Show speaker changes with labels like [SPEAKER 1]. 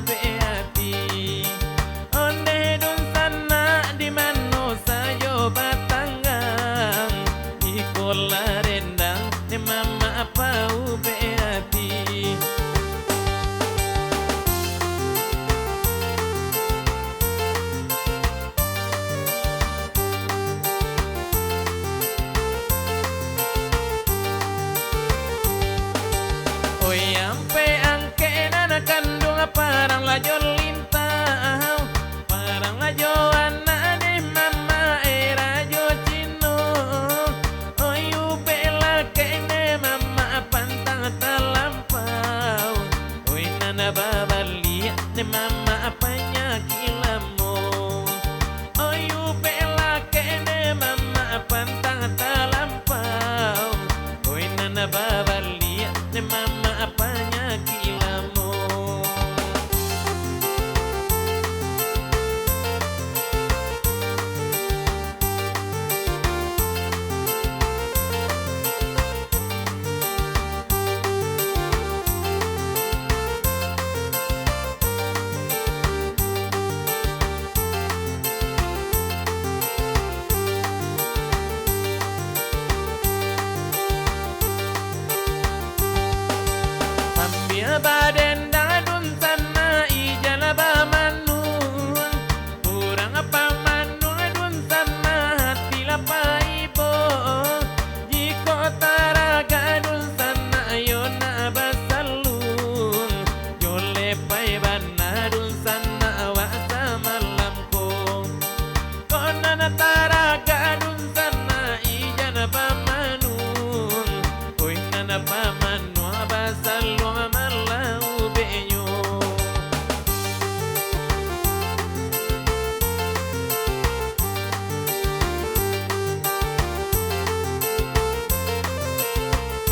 [SPEAKER 1] beati onde dun sana di mano sayo batanggang ikola rendang ne mama pau beati. Oi ampe angke nana kandung parang lajo lintau parang lajo anak de mama era jo cino oi ubela kene mama pantang talampau oi nana babali de mama apanya kilamo oi ubela kene mama pantang talampau oi nana babali de mama apanya kilamo. Baden